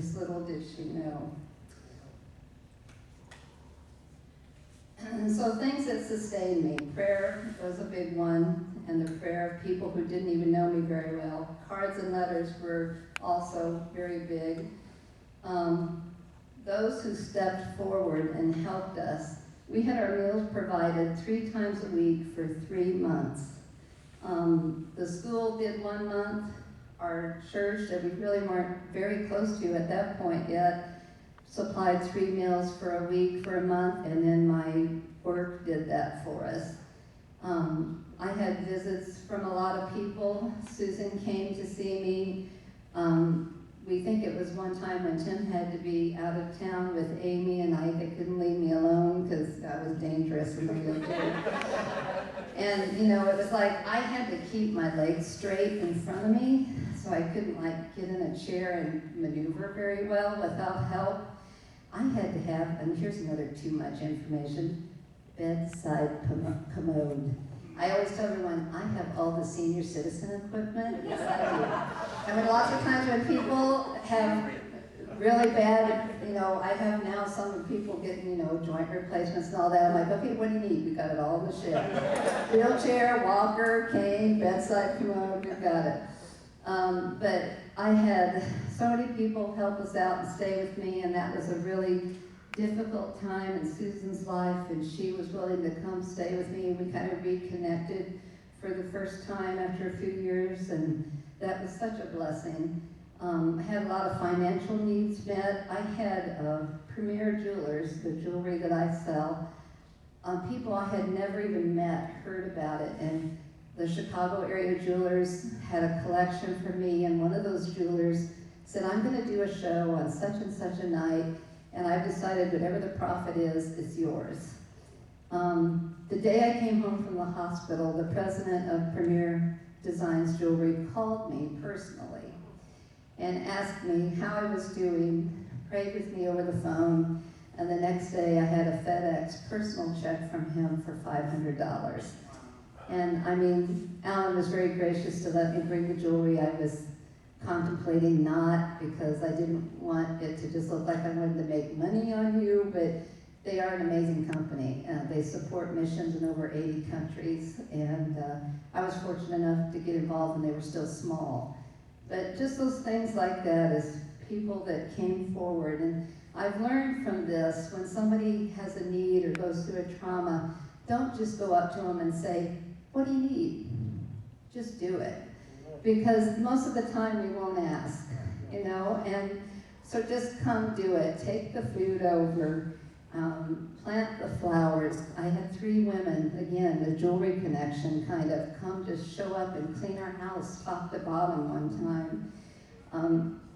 just little did she know. So things that sustained me. Prayer was a big one, and the prayer of people who didn't even know me very well. Cards and letters were also very big. Those who stepped forward and helped us. We had our meals provided 3 times a week for 3 months. The school did 1 month. Our church, that we really weren't very close to at that point yet, supplied 3 meals for a week for a month, and then my work did that for us. I had visits from a lot of people. Susan came to see me. We think it was one time when Tim had to be out of town with Amy and I, they couldn't leave me alone because I was dangerous in the wheelchair. And you know, it was like I had to keep my legs straight in front of me, so I couldn't like get in a chair and maneuver very well without help. I had to have, and here's another too much information, bedside commode. I always tell everyone, I have all the senior citizen equipment. Yes, I do. I mean, lots of times when people have really bad, you know, I have now some people getting, you know, joint replacements and all that. I'm like, okay, what do you need? We got it all in the shed. Wheelchair, walker, cane, bedside commode, we've got it. But I had so many people help us out and stay with me, and that was a really difficult time in Susan's life, and she was willing to come stay with me. We kind of reconnected for the first time after a few years, and that was such a blessing. I had a lot of financial needs met. I had Premier Jewelers, the jewelry that I sell. People I had never even met heard about it, and the Chicago area jewelers had a collection for me, and one of those jewelers said, I'm going to do a show on such and such a night, and I've decided whatever the profit is, it's yours. The day I came home from the hospital, the president of Premier Designs Jewelry called me personally and asked me how I was doing, prayed with me over the phone, and the next day I had a FedEx personal check from him for $500. And I mean, Alan was very gracious to let me bring the jewelry. I was contemplating not, because I didn't want it to just look like I wanted to make money on you, but they are an amazing company. They support missions in over 80 countries, and I was fortunate enough to get involved when they were still small. But just those things like that is people that came forward. And I've learned from this, when somebody has a need or goes through a trauma, don't just go up to them and say, what do you need? Just do it. Because most of the time we won't ask, you know, and so just come do it. Take the food over, plant the flowers. I had 3 women, again, the jewelry connection kind of, come just show up and clean our house top to bottom one time.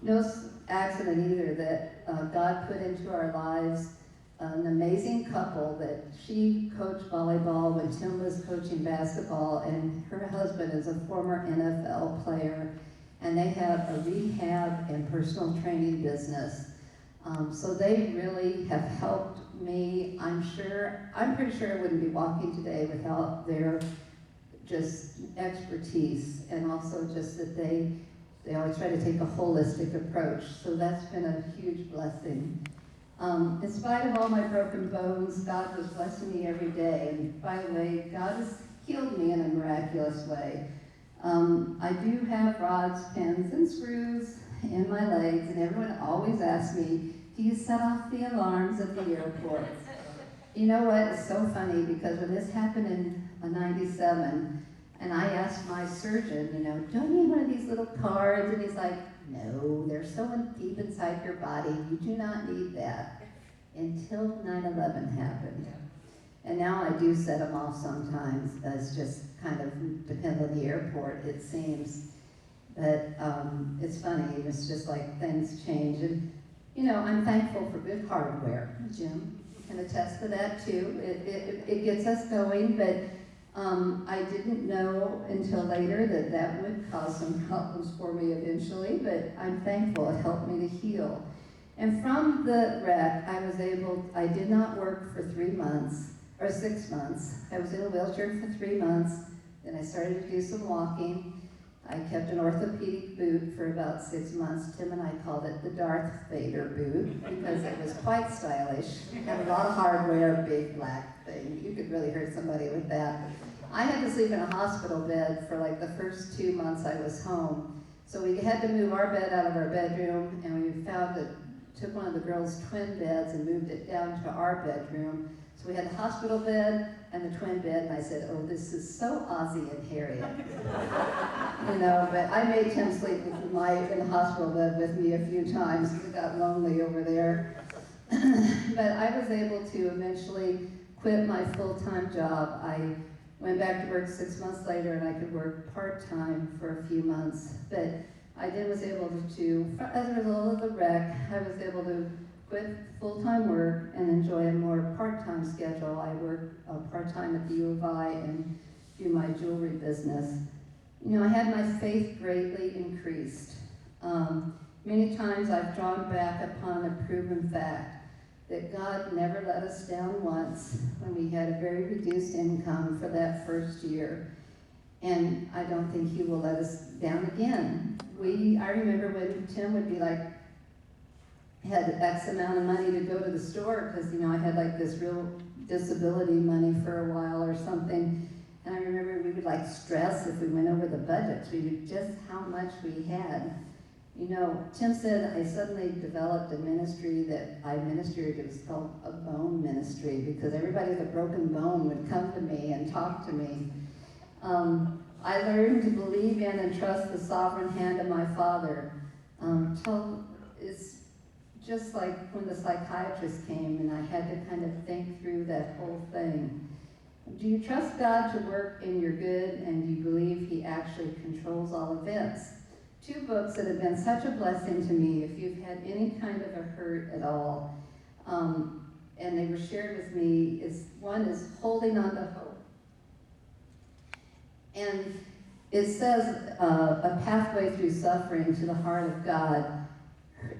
No accident either that God put into our lives an amazing couple that she coached volleyball when Tim was coaching basketball, and her husband is a former NFL player, and they have a rehab and personal training business. So they really have helped me. I'm pretty sure I wouldn't be walking today without their just expertise, and also just that they always try to take a holistic approach. So that's been a huge blessing. In spite of all my broken bones, God was blessing me every day. And by the way, God has healed me in a miraculous way. I do have rods, pins, and screws in my legs, and everyone always asks me, do you set off the alarms at the airport? You know what, it's so funny, because when this happened in '97, and I asked my surgeon, you know, don't you need one of these little cards? And he's like, no, they're so deep inside your body, you do not need that. Until 9/11 happened. And now I do set them off sometimes. It's just kind of depends on the airport, it seems. But it's funny, it's just like things change. And, you know, I'm thankful for good hardware. Jim can attest to that too. It gets us going, but I didn't know until later that that would cause some problems for me eventually, but I'm thankful it helped me to heal. And from the wreck, I did not work for 3 months, or 6 months. I was in a wheelchair for 3 months, then I started to do some walking. I kept an orthopedic boot for about 6 months. Tim and I called it the Darth Vader boot because it was quite stylish. It had a lot of hardware, big black thing. You could really hurt somebody with that. I had to sleep in a hospital bed for like the first 2 months I was home. So we had to move our bed out of our bedroom, and we found that, took one of the girls' twin beds and moved it down to our bedroom. So we had the hospital bed and the twin bed, and I said, oh, this is so Ozzie and Harriet. You know, but I made Tim sleep with in the hospital bed with me a few times. It got lonely over there. But I was able to eventually quit my full-time job. I went back to work 6 months later, and I could work part-time for a few months. But I then was able to, as a result of the wreck, I was able to quit full-time work and enjoy a more part-time schedule. I work part-time at the U of I and do my jewelry business. You know, I had my faith greatly increased. Many times I've drawn back upon a proven fact that God never let us down once when we had a very reduced income for that first year. And I don't think He will let us down again. I remember when Tim would be like, had X amount of money to go to the store because, you know, I had like this real disability money for a while or something. And I remember we would like stress if we went over the budgets. We knew just how much we had. You know, Tim said I suddenly developed a ministry that I ministered. It was called a bone ministry because everybody with a broken bone would come to me and talk to me. I learned to believe in and trust the sovereign hand of my Father. It's just like when the psychiatrist came and I had to kind of think through that whole thing. Do you trust God to work in your good, and do you believe He actually controls all events? 2 books that have been such a blessing to me, if you've had any kind of a hurt at all, and they were shared with me, one is Holding on to Hope. And it says, a pathway through suffering to the heart of God.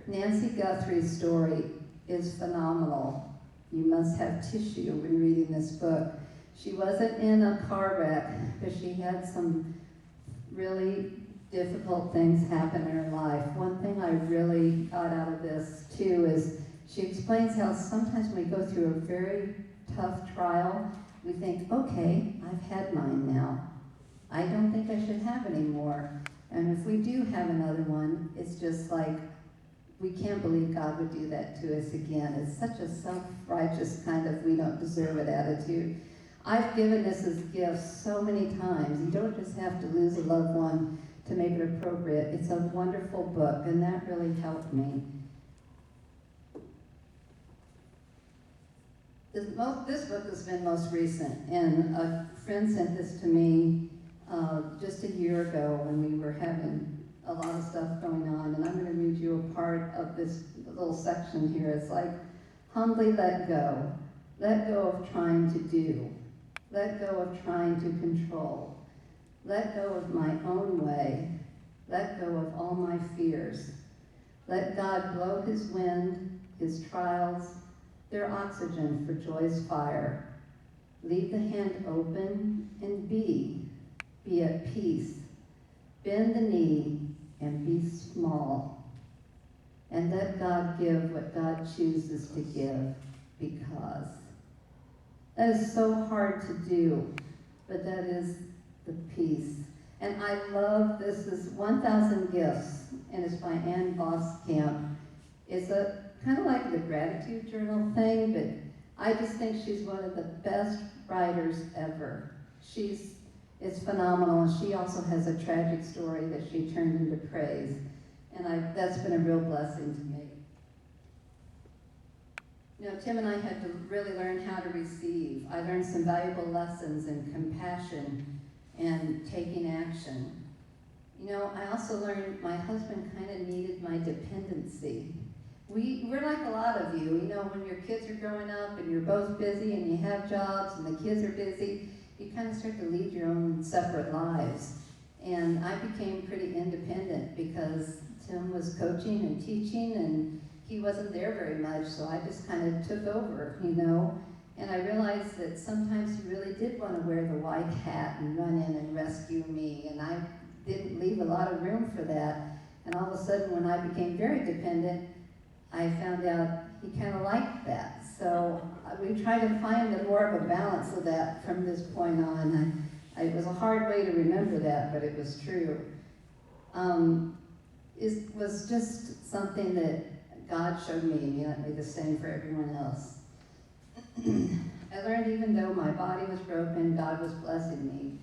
Nancy Guthrie's story is phenomenal. You must have tissue when reading this book. She wasn't in a car wreck, but she had some really difficult things happen in her life. One thing I really got out of this, too, is she explains how sometimes when we go through a very tough trial, we think, okay, I've had mine now. I don't think I should have any more. And if we do have another one, it's just like, we can't believe God would do that to us again. It's such a self-righteous kind of we don't deserve it attitude. I've given this as gifts so many times. You don't just have to lose a loved one to make it appropriate. It's a wonderful book, and that really helped me. This book has been most recent, and a friend sent this to me just a year ago when we were having a lot of stuff going on, and I'm going to read you a part of this little section here. It's like, humbly let go. Let go of trying to do. Let go of trying to control. Let go of my own way. Let go of all my fears. Let God blow His wind, His trials, their oxygen for joy's fire. Leave the hand open and be at peace. Bend the knee and be small. And let God give what God chooses to give, because that is so hard to do, but that is the peace. And I love this is 1,000 Gifts, and it's by Ann Voskamp. It's a kind of like the gratitude journal thing, but I just think she's one of the best writers ever. It's phenomenal, and she also has a tragic story that she turned into praise. And that's been a real blessing to me. You know, Tim and I had to really learn how to receive. I learned some valuable lessons in compassion and taking action. You know, I also learned my husband kind of needed my dependency. We're like a lot of you know, when your kids are growing up and you're both busy and you have jobs and the kids are busy, you kind of start to lead your own separate lives. And I became pretty independent because Tim was coaching and teaching, and he wasn't there very much, so I just kind of took over, you know. And I realized that sometimes he really did want to wear the white hat and run in and rescue me, and I didn't leave a lot of room for that. And all of a sudden, when I became very dependent, I found out he kind of liked that. So we try to find more of a balance of that from this point on. It was a hard way to remember that, but it was true. It was just something that God showed me, immediately the same for everyone else. I learned even though my body was broken, God was blessing me.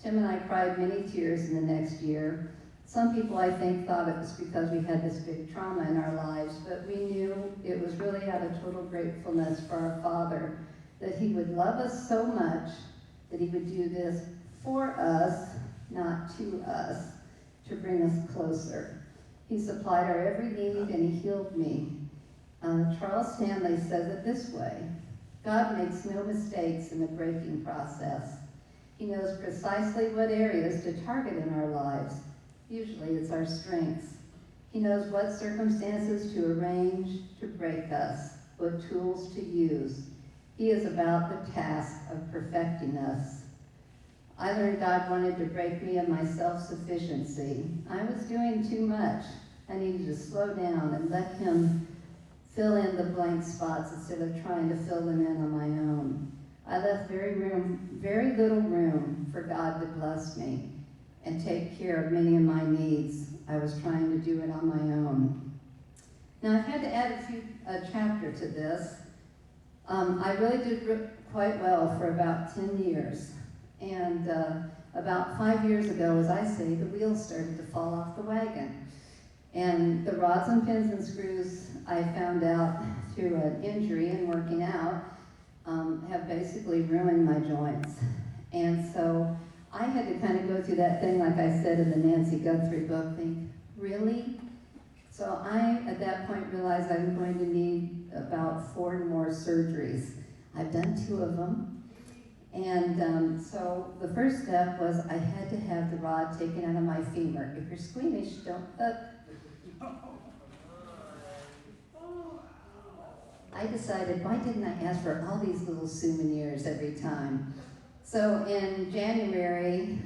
Tim and I cried many tears in the next year. Some people, I think, thought it was because we had this big trauma in our lives, but we knew it was really out of total gratefulness for our Father, that He would love us so much that He would do this for us, not to us, to bring us closer. He supplied our every need and He healed me. Charles Stanley says it this way: God makes no mistakes in the breaking process. He knows precisely what areas to target in our lives. Usually it's our strengths. He knows what circumstances to arrange to break us, what tools to use. He is about the task of perfecting us. I learned God wanted to break me of my self-sufficiency. I was doing too much. I needed to slow down and let Him fill in the blank spots instead of trying to fill them in on my own. I left very little room for God to bless me and take care of many of my needs. I was trying to do it on my own. Now, I've had to add a chapter to this. I really did quite well for about 10 years. And about 5 years ago, as I say, the wheels started to fall off the wagon. And the rods and pins and screws, I found out through an injury and working out, have basically ruined my joints. And so I had to kind of go through that thing, like I said in the Nancy Guthrie book, think, really? So I, at that point, realized I'm going to need about 4 more surgeries. I've done 2 of them. And so the first step was I had to have the rod taken out of my femur. If you're squeamish, don't... I decided, why didn't I ask for all these little souvenirs every time? So in January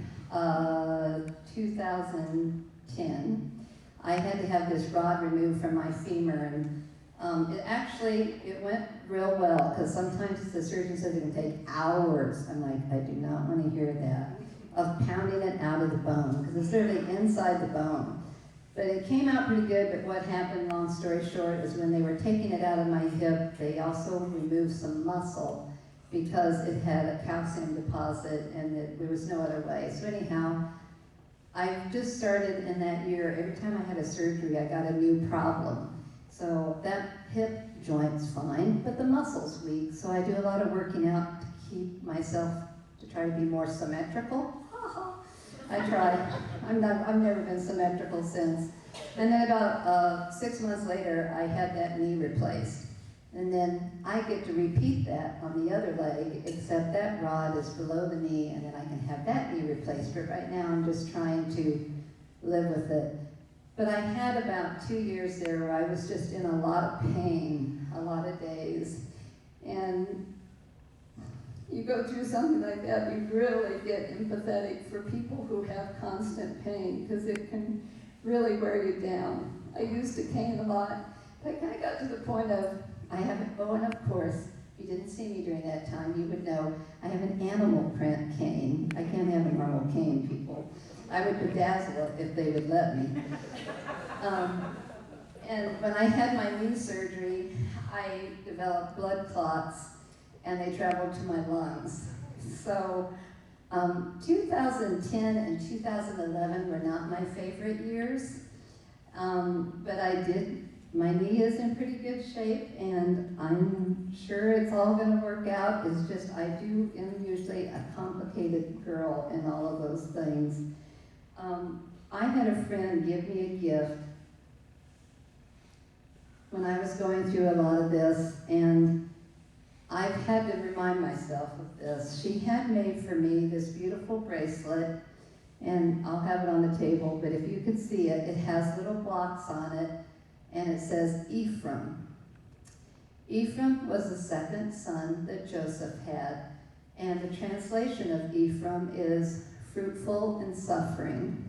2010, I had to have this rod removed from my femur, and it went real well, because sometimes the surgeon says it can take hours. I'm like, I do not want to hear that, of pounding it out of the bone, because it's literally inside the bone. But it came out pretty good, but what happened, long story short, is when they were taking it out of my hip, they also removed some muscle because it had a calcium deposit and there was no other way. So anyhow, I just started in that year, every time I had a surgery, I got a new problem. So that hip joint's fine, but the muscle's weak. So I do a lot of working out to keep myself, to try to be more symmetrical. I try. I've never been symmetrical since. And then about 6 months later, I had that knee replaced. And then I get to repeat that on the other leg, except that rod is below the knee, and then I can have that knee replaced. But right now, I'm just trying to live with it. But I had about 2 years there where I was just in a lot of pain, a lot of days. And you go through something like that, you really get empathetic for people who have constant pain, because it can really wear you down. I used to cane a lot, but I kind of got to the point of, and of course, if you didn't see me during that time, you would know I have an animal print cane. I can't have a normal cane, people. I would bedazzle it if they would let me. And when I had my knee surgery, I developed blood clots, and they traveled to my lungs. So 2010 and 2011 were not my favorite years, but my knee is in pretty good shape, and I'm sure it's all gonna work out. It's just, I am usually a complicated girl in all of those things. I had a friend give me a gift when I was going through a lot of this, and I've had to remind myself of this. She had made for me this beautiful bracelet, and I'll have it on the table, but if you could see it, it has little blocks on it, and it says Ephraim. Ephraim was the second son that Joseph had, and the translation of Ephraim is fruitful in suffering.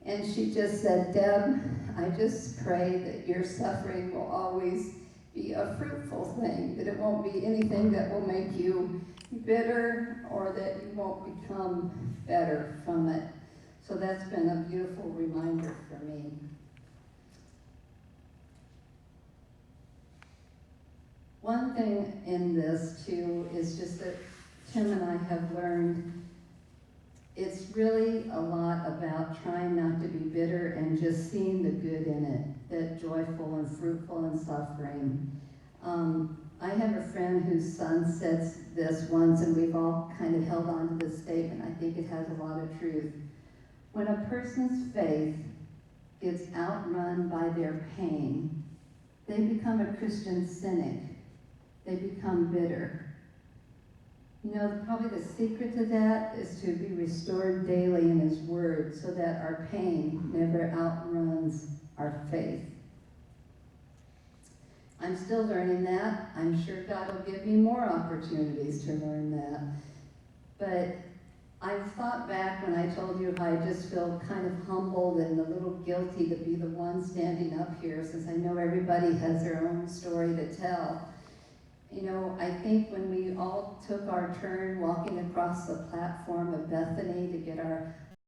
And she just said, Deb, I just pray that your suffering will always be a fruitful thing, that it won't be anything that will make you bitter or that you won't become better from it. So that's been a beautiful reminder for me. One thing in this too is just that Tim and I have learned it's really a lot about trying not to be bitter and just seeing the good in it, that joyful and fruitful in suffering. I have a friend whose son said this once, and we've all kind of held on to this statement. I think it has a lot of truth. When a person's faith gets outrun by their pain, they become a Christian cynic. They become bitter. You know, probably the secret to that is to be restored daily in His Word so that our pain never outruns our faith. I'm still learning that. I'm sure God will give me more opportunities to learn that. But I've thought back when I told you how I just feel kind of humbled and a little guilty to be the one standing up here, since I know everybody has their own story to tell. You know, I think when we all took our turn walking across the platform of Bethany to get our